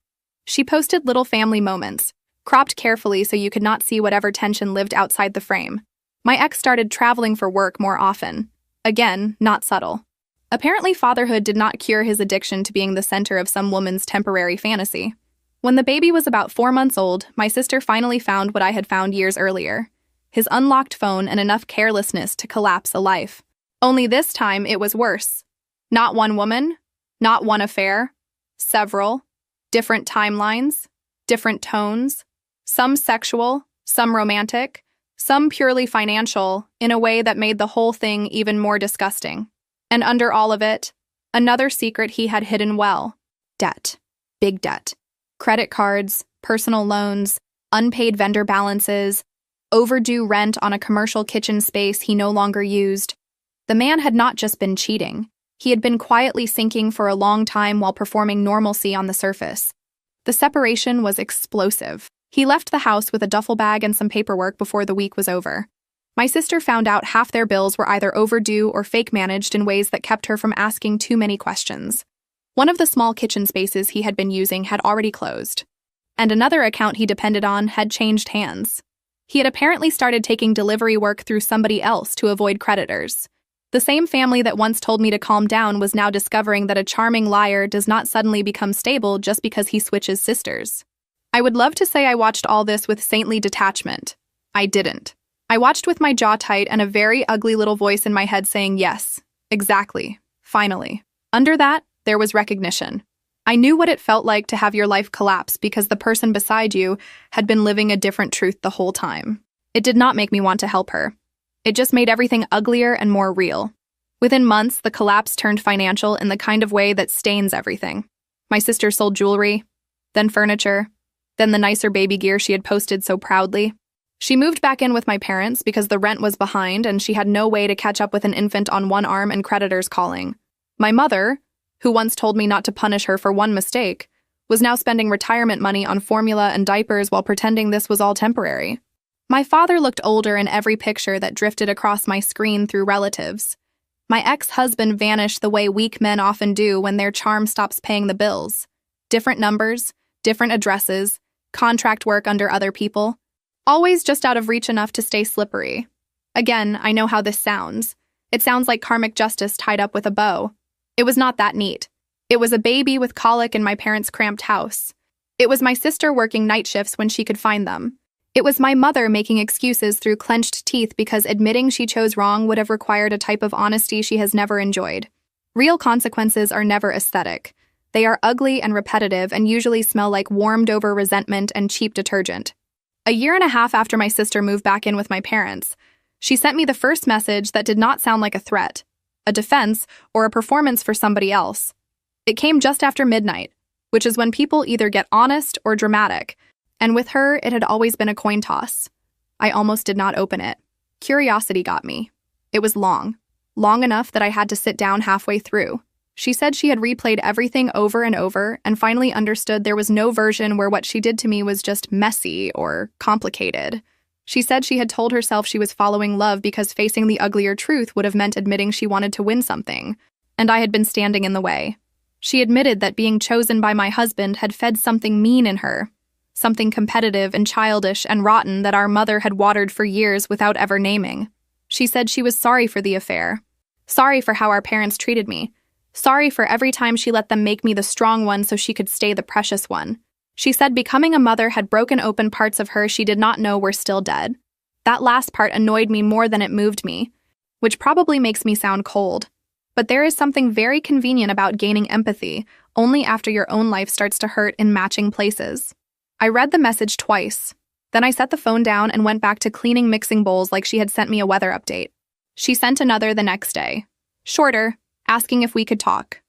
She posted little family moments, cropped carefully so you could not see whatever tension lived outside the frame. My ex started traveling for work more often. Again, not subtle. Apparently, fatherhood did not cure his addiction to being the center of some woman's temporary fantasy. When the baby was about 4 months old, my sister finally found what I had found years earlier: his unlocked phone and enough carelessness to collapse a life. Only this time it was worse. Not one woman, not one affair, several, different timelines, different tones, some sexual, some romantic, some purely financial, in a way that made the whole thing even more disgusting. And under all of it, another secret he had hidden well: debt. Big debt. Credit cards, personal loans, unpaid vendor balances, overdue rent on a commercial kitchen space he no longer used. The man had not just been cheating. He had been quietly sinking for a long time while performing normalcy on the surface. The separation was explosive. He left the house with a duffel bag and some paperwork before the week was over. My sister found out half their bills were either overdue or fake managed in ways that kept her from asking too many questions. One of the small kitchen spaces he had been using had already closed, and another account he depended on had changed hands. He had apparently started taking delivery work through somebody else to avoid creditors. The same family that once told me to calm down was now discovering that a charming liar does not suddenly become stable just because he switches sisters. I would love to say I watched all this with saintly detachment. I didn't. I watched with my jaw tight and a very ugly little voice in my head saying, yes, exactly, finally. Under that, there was recognition. I knew what it felt like to have your life collapse because the person beside you had been living a different truth the whole time. It did not make me want to help her. It just made everything uglier and more real. Within months, the collapse turned financial in the kind of way that stains everything. My sister sold jewelry, then furniture, then the nicer baby gear she had posted so proudly. She moved back in with my parents because the rent was behind and she had no way to catch up with an infant on one arm and creditors calling. My mother, who once told me not to punish her for one mistake, was now spending retirement money on formula and diapers while pretending this was all temporary. My father looked older in every picture that drifted across my screen through relatives. My ex-husband vanished the way weak men often do when their charm stops paying the bills. Different numbers, different addresses, contract work under other people. Always just out of reach enough to stay slippery. Again, I know how this sounds. It sounds like karmic justice tied up with a bow. It was not that neat. It was a baby with colic in my parents' cramped house. It was my sister working night shifts when she could find them. It was my mother making excuses through clenched teeth because admitting she chose wrong would have required a type of honesty she has never enjoyed. Real consequences are never aesthetic. They are ugly and repetitive and usually smell like warmed-over resentment and cheap detergent. A year and a half after my sister moved back in with my parents, she sent me the first message that did not sound like a threat, a defense, or a performance for somebody else. It came just after midnight, which is when people either get honest or dramatic, and with her, it had always been a coin toss. I almost did not open it. Curiosity got me. It was long enough that I had to sit down halfway through. She said she had replayed everything over and over and finally understood there was no version where what she did to me was just messy or complicated. She said she had told herself she was following love because facing the uglier truth would have meant admitting she wanted to win something, and I had been standing in the way. She admitted that being chosen by my husband had fed something mean in her, something competitive and childish and rotten that our mother had watered for years without ever naming. She said she was sorry for the affair, sorry for how our parents treated me, sorry for every time she let them make me the strong one so she could stay the precious one. She said becoming a mother had broken open parts of her she did not know were still dead. That last part annoyed me more than it moved me, which probably makes me sound cold. But there is something very convenient about gaining empathy only after your own life starts to hurt in matching places. I read the message twice. Then I set the phone down and went back to cleaning mixing bowls like she had sent me a weather update. She sent another the next day. Shorter, asking if we could talk.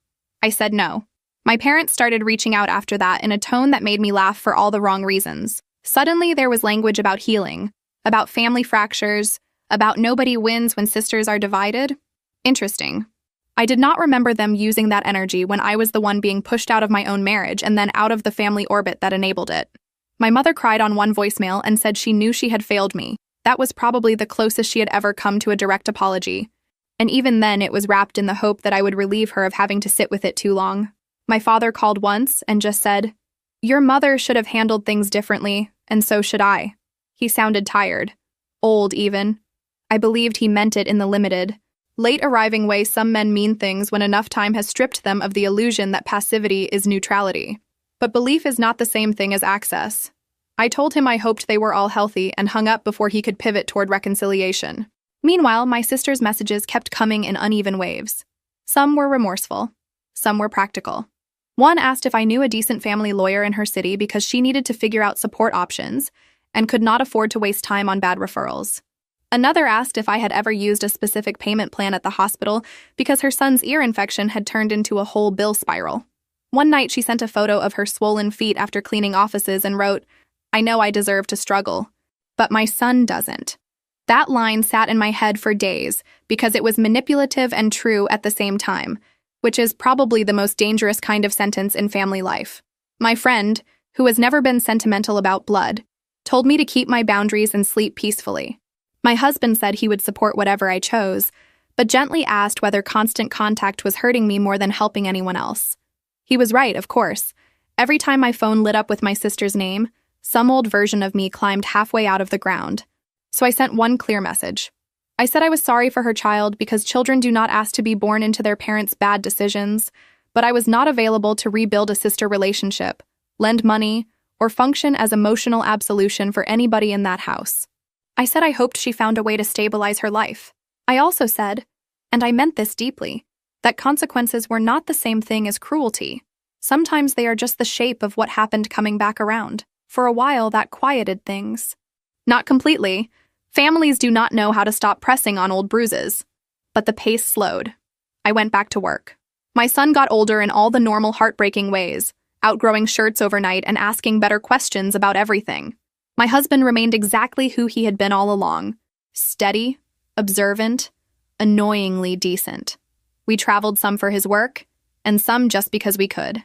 I said no. My parents started reaching out after that in a tone that made me laugh for all the wrong reasons. Suddenly there was language about healing, about family fractures, about nobody wins when sisters are divided. Interesting. I did not remember them using that energy when I was the one being pushed out of my own marriage and then out of the family orbit that enabled it. My mother cried on one voicemail and said she knew she had failed me. That was probably the closest she had ever come to a direct apology. And even then it was wrapped in the hope that I would relieve her of having to sit with it too long. My father called once and just said, "Your mother should have handled things differently, and so should I." He sounded tired. Old, even. I believed he meant it in the limited, late-arriving way some men mean things when enough time has stripped them of the illusion that passivity is neutrality. But belief is not the same thing as access. I told him I hoped they were all healthy and hung up before he could pivot toward reconciliation. Meanwhile, my sister's messages kept coming in uneven waves. Some were remorseful. Some were practical. One asked if I knew a decent family lawyer in her city because she needed to figure out support options and could not afford to waste time on bad referrals. Another asked if I had ever used a specific payment plan at the hospital because her son's ear infection had turned into a whole bill spiral. One night she sent a photo of her swollen feet after cleaning offices and wrote, "I know I deserve to struggle. but my son doesn't. That line sat in my head for days because it was manipulative and true at the same time, which is probably the most dangerous kind of sentence in family life. My friend, who has never been sentimental about blood, told me to keep my boundaries and sleep peacefully. My husband said he would support whatever I chose, but gently asked whether constant contact was hurting me more than helping anyone else. He was right, of course. Every time my phone lit up with my sister's name, some old version of me climbed halfway out of the ground. So I sent one clear message. I said I was sorry for her child because children do not ask to be born into their parents' bad decisions, but I was not available to rebuild a sister relationship, lend money, or function as emotional absolution for anybody in that house. I said I hoped she found a way to stabilize her life. I also said, and I meant this deeply, that consequences were not the same thing as cruelty. Sometimes they are just the shape of what happened coming back around. For a while, that quieted things. Not completely. Families do not know how to stop pressing on old bruises. But the pace slowed. I went back to work. My son got older in all the normal heartbreaking ways, outgrowing shirts overnight and asking better questions about everything. My husband remained exactly who he had been all along. Steady, observant, annoyingly decent. We traveled some for his work, and some just because we could.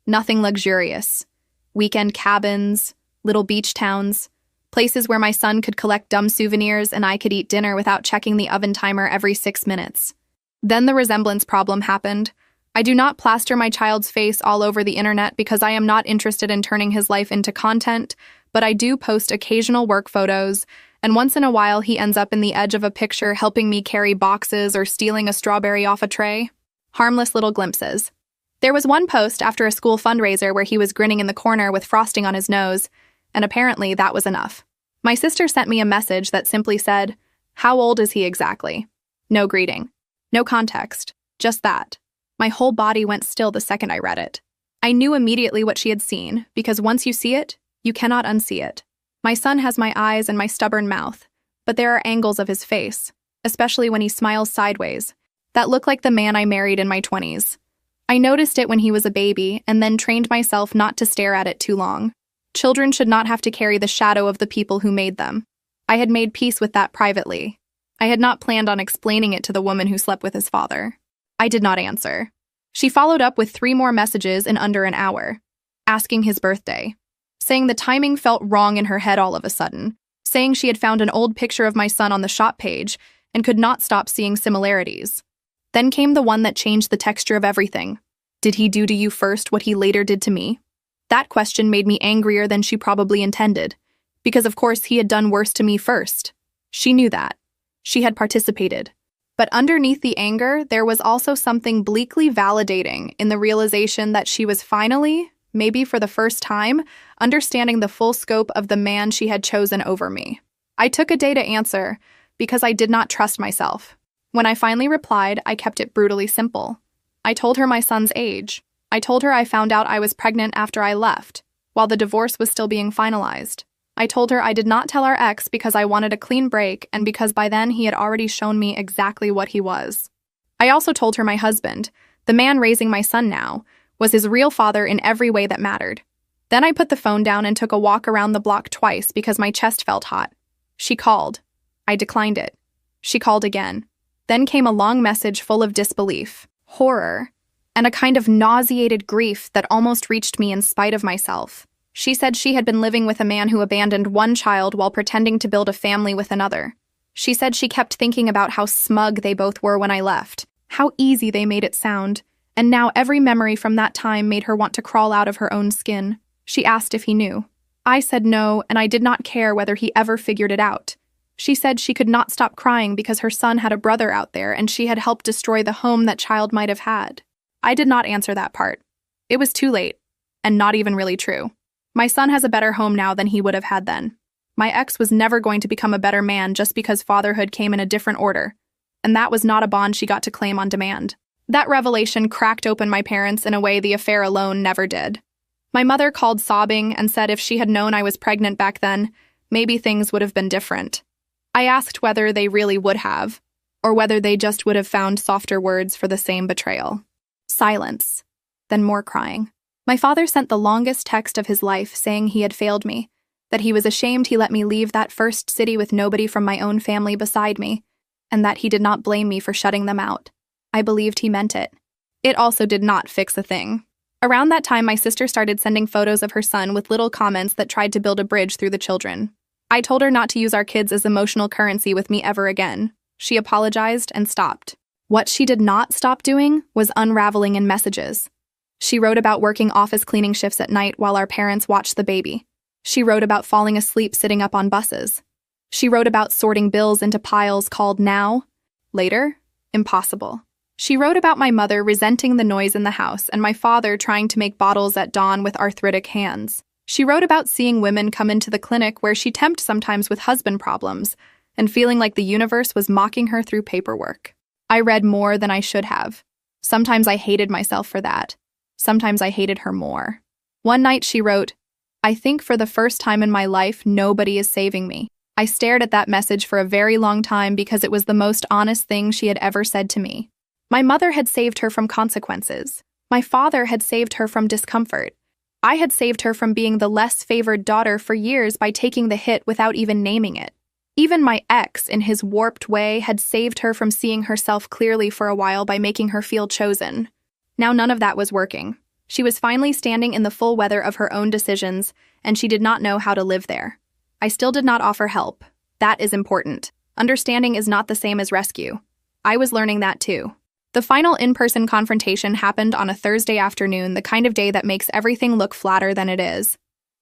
Nothing luxurious. Weekend cabins, little beach towns, places where my son could collect dumb souvenirs and I could eat dinner without checking the oven timer every 6 minutes. Then the resemblance problem happened. I do not plaster my child's face all over the internet because I am not interested in turning his life into content, but I do post occasional work photos, and once in a while he ends up in the edge of a picture helping me carry boxes or stealing a strawberry off a tray. Harmless little glimpses. There was one post after a school fundraiser where he was grinning in the corner with frosting on his nose, and apparently that was enough. My sister sent me a message that simply said, "How old is he exactly?" No greeting. No context. Just that. My whole body went still the second I read it. I knew immediately what she had seen, because once you see it, you cannot unsee it. My son has my eyes and my stubborn mouth, but there are angles of his face, especially when he smiles sideways, that look like the man I married in my 20s. I noticed it when he was a baby and then trained myself not to stare at it too long. Children should not have to carry the shadow of the people who made them. I had made peace with that privately. I had not planned on explaining it to the woman who slept with his father. I did not answer. She followed up with 3 more messages in under an hour, asking his birthday, saying the timing felt wrong in her head all of a sudden, saying she had found an old picture of my son on the shop page and could not stop seeing similarities. Then came the one that changed the texture of everything. Did he do to you first what he later did to me? That question made me angrier than she probably intended, because of course he had done worse to me first. She knew that. She had participated. But underneath the anger, there was also something bleakly validating in the realization that she was finally, maybe for the first time, understanding the full scope of the man she had chosen over me. I took a day to answer, because I did not trust myself. When I finally replied, I kept it brutally simple. I told her my son's age. I told her I found out I was pregnant after I left, while the divorce was still being finalized. I told her I did not tell our ex because I wanted a clean break and because by then he had already shown me exactly what he was. I also told her my husband, the man raising my son now, was his real father in every way that mattered. Then I put the phone down and took a walk around the block twice because my chest felt hot. She called. I declined it. She called again. Then came a long message full of disbelief, horror, and a kind of nauseated grief that almost reached me in spite of myself. She said she had been living with a man who abandoned one child while pretending to build a family with another. She said she kept thinking about how smug they both were when I left, how easy they made it sound, and now every memory from that time made her want to crawl out of her own skin. She asked if he knew. I said no, and I did not care whether he ever figured it out. She said she could not stop crying because her son had a brother out there and she had helped destroy the home that child might have had. I did not answer that part. It was too late, and not even really true. My son has a better home now than he would have had then. My ex was never going to become a better man just because fatherhood came in a different order, and that was not a bond she got to claim on demand. That revelation cracked open my parents in a way the affair alone never did. My mother called sobbing and said if she had known I was pregnant back then, maybe things would have been different. I asked whether they really would have, or whether they just would have found softer words for the same betrayal. Silence. Then more crying. My father sent the longest text of his life saying he had failed me, that he was ashamed he let me leave that first city with nobody from my own family beside me, and that he did not blame me for shutting them out. I believed he meant it. It also did not fix a thing. Around that time, my sister started sending photos of her son with little comments that tried to build a bridge through the children. I told her not to use our kids as emotional currency with me ever again. She apologized and stopped. What she did not stop doing was unraveling in messages. She wrote about working office cleaning shifts at night while our parents watched the baby. She wrote about falling asleep sitting up on buses. She wrote about sorting bills into piles called now, later, impossible. She wrote about my mother resenting the noise in the house and my father trying to make bottles at dawn with arthritic hands. She wrote about seeing women come into the clinic where she temped sometimes with husband problems and feeling like the universe was mocking her through paperwork. I read more than I should have. Sometimes I hated myself for that. Sometimes I hated her more. One night she wrote, "I think for the first time in my life, nobody is saving me." I stared at that message for a very long time because it was the most honest thing she had ever said to me. My mother had saved her from consequences. My father had saved her from discomfort. I had saved her from being the less favored daughter for years by taking the hit without even naming it. Even my ex, in his warped way, had saved her from seeing herself clearly for a while by making her feel chosen. Now none of that was working. She was finally standing in the full weather of her own decisions, and she did not know how to live there. I still did not offer help. That is important. Understanding is not the same as rescue. I was learning that too. The final in-person confrontation happened on a Thursday afternoon, the kind of day that makes everything look flatter than it is.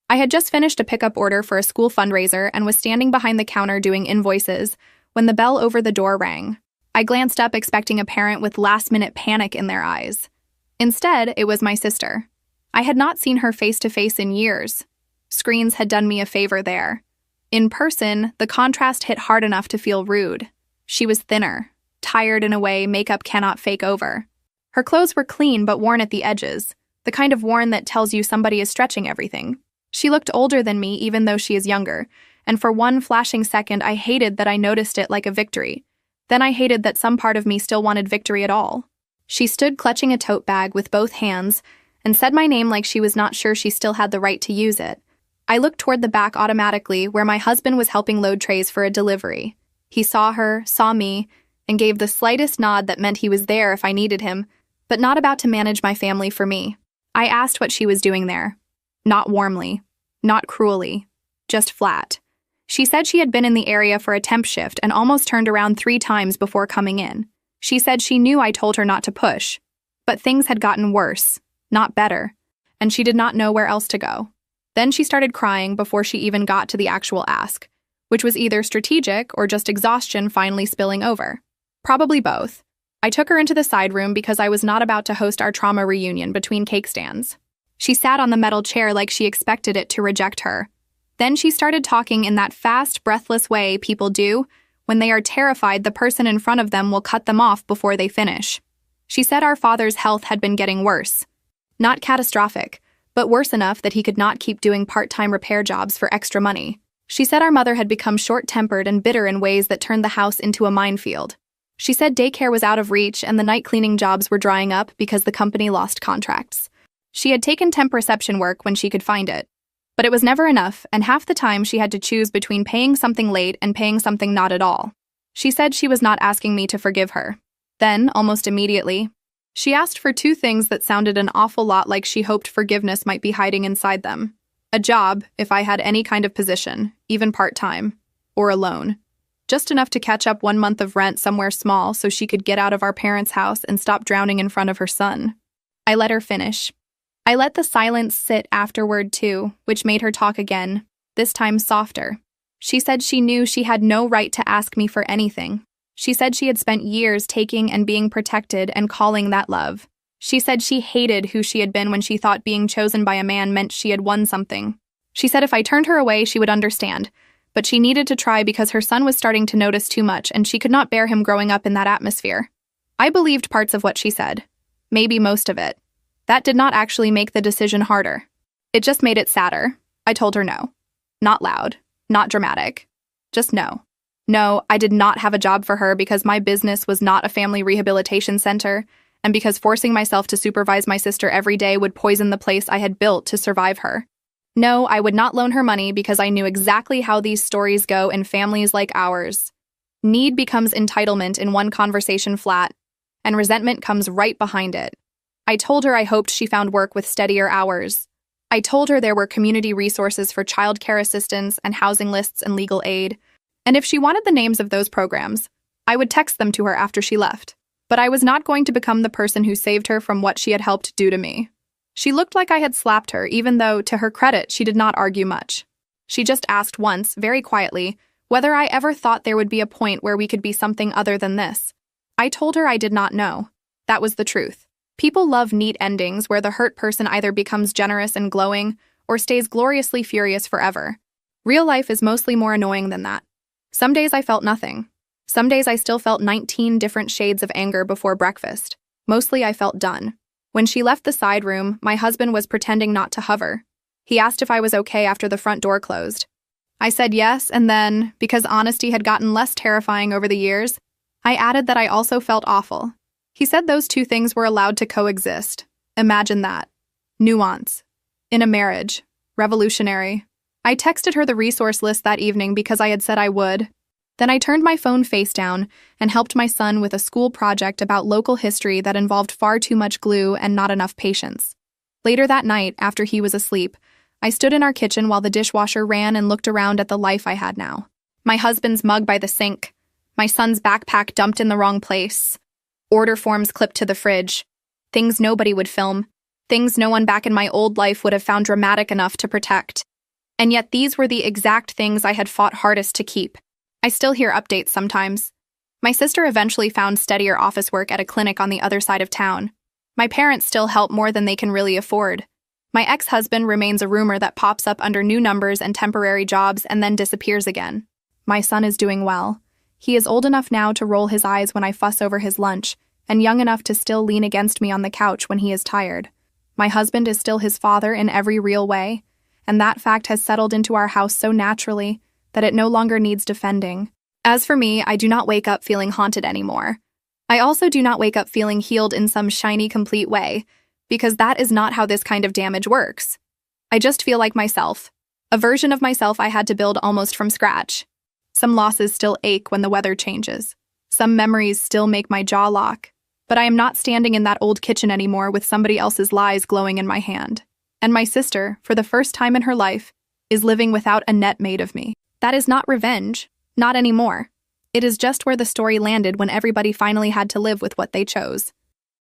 I had just finished a pickup order for a school fundraiser and was standing behind the counter doing invoices when the bell over the door rang. I glanced up expecting a parent with last-minute panic in their eyes. Instead, it was my sister. I had not seen her face-to-face in years. Screens had done me a favor there. In person, the contrast hit hard enough to feel rude. She was thinner, tired in a way makeup cannot fake over. Her clothes were clean but worn at the edges, the kind of worn that tells you somebody is stretching everything. She looked older than me even though she is younger, and for one flashing second I hated that I noticed it like a victory. Then I hated that some part of me still wanted victory at all. She stood clutching a tote bag with both hands and said my name like she was not sure she still had the right to use it. I looked toward the back automatically where my husband was helping load trays for a delivery. He saw her, saw me, and gave the slightest nod that meant he was there if I needed him, but not about to manage my family for me. I asked what she was doing there. Not warmly, not cruelly, just flat. She said she had been in the area for a temp shift and almost turned around 3 times before coming in. She said she knew I told her not to push, but things had gotten worse, not better, and she did not know where else to go. Then she started crying before she even got to the actual ask, which was either strategic or just exhaustion finally spilling over. Probably both. I took her into the side room because I was not about to host our trauma reunion between cake stands. She sat on the metal chair like she expected it to reject her. Then she started talking in that fast, breathless way people do when they are terrified the person in front of them will cut them off before they finish. She said our father's health had been getting worse. Not catastrophic, but worse enough that he could not keep doing part-time repair jobs for extra money. She said our mother had become short-tempered and bitter in ways that turned the house into a minefield. She said daycare was out of reach and the night cleaning jobs were drying up because the company lost contracts. She had taken temp reception work when she could find it. But it was never enough, and half the time she had to choose between paying something late and paying something not at all. She said she was not asking me to forgive her. Then, almost immediately, she asked for 2 things that sounded an awful lot like she hoped forgiveness might be hiding inside them. A job, if I had any kind of position, even part-time, or a loan. Just enough to catch up 1 month of rent somewhere small so she could get out of our parents' house and stop drowning in front of her son. I let her finish. I let the silence sit afterward too, which made her talk again, this time softer. She said she knew she had no right to ask me for anything. She said she had spent years taking and being protected and calling that love. She said she hated who she had been when she thought being chosen by a man meant she had won something. She said if I turned her away, she would understand, but she needed to try because her son was starting to notice too much and she could not bear him growing up in that atmosphere. I believed parts of what she said, maybe most of it. That did not actually make the decision harder. It just made it sadder. I told her no. Not loud, not dramatic. Just no. No, I did not have a job for her because my business was not a family rehabilitation center, and because forcing myself to supervise my sister every day would poison the place I had built to survive her. No, I would not loan her money because I knew exactly how these stories go in families like ours. Need becomes entitlement in one conversation flat, and resentment comes right behind it. I told her I hoped she found work with steadier hours. I told her there were community resources for childcare assistance and housing lists and legal aid, and if she wanted the names of those programs, I would text them to her after she left. But I was not going to become the person who saved her from what she had helped do to me. She looked like I had slapped her, even though, to her credit, she did not argue much. She just asked once, very quietly, whether I ever thought there would be a point where we could be something other than this. I told her I did not know. That was the truth. People love neat endings where the hurt person either becomes generous and glowing or stays gloriously furious forever. Real life is mostly more annoying than that. Some days I felt nothing. Some days I still felt 19 different shades of anger before breakfast. Mostly I felt done. When she left the side room, my husband was pretending not to hover. He asked if I was okay after the front door closed. I said yes, and then, because honesty had gotten less terrifying over the years, I added that I also felt awful. He said those two things were allowed to coexist. Imagine that. Nuance. In a marriage. Revolutionary. I texted her the resource list that evening because I had said I would. Then I turned my phone face down and helped my son with a school project about local history that involved far too much glue and not enough patience. Later that night, after he was asleep, I stood in our kitchen while the dishwasher ran and looked around at the life I had now. My husband's mug by the sink, my son's backpack dumped in the wrong place, order forms clipped to the fridge, things nobody would film, things no one back in my old life would have found dramatic enough to protect. And yet these were the exact things I had fought hardest to keep. I still hear updates sometimes. My sister eventually found steadier office work at a clinic on the other side of town. My parents still help more than they can really afford. My ex-husband remains a rumor that pops up under new numbers and temporary jobs and then disappears again. My son is doing well. He is old enough now to roll his eyes when I fuss over his lunch, and young enough to still lean against me on the couch when he is tired. My husband is still his father in every real way, and that fact has settled into our house so naturally that it no longer needs defending. As for me, I do not wake up feeling haunted anymore. I also do not wake up feeling healed in some shiny, complete way, because that is not how this kind of damage works. I just feel like myself, a version of myself I had to build almost from scratch. Some losses still ache when the weather changes. Some memories still make my jaw lock. But I am not standing in that old kitchen anymore with somebody else's lies glowing in my hand. And my sister, for the first time in her life, is living without a net made of me. That is not revenge. Not anymore. It is just where the story landed when everybody finally had to live with what they chose.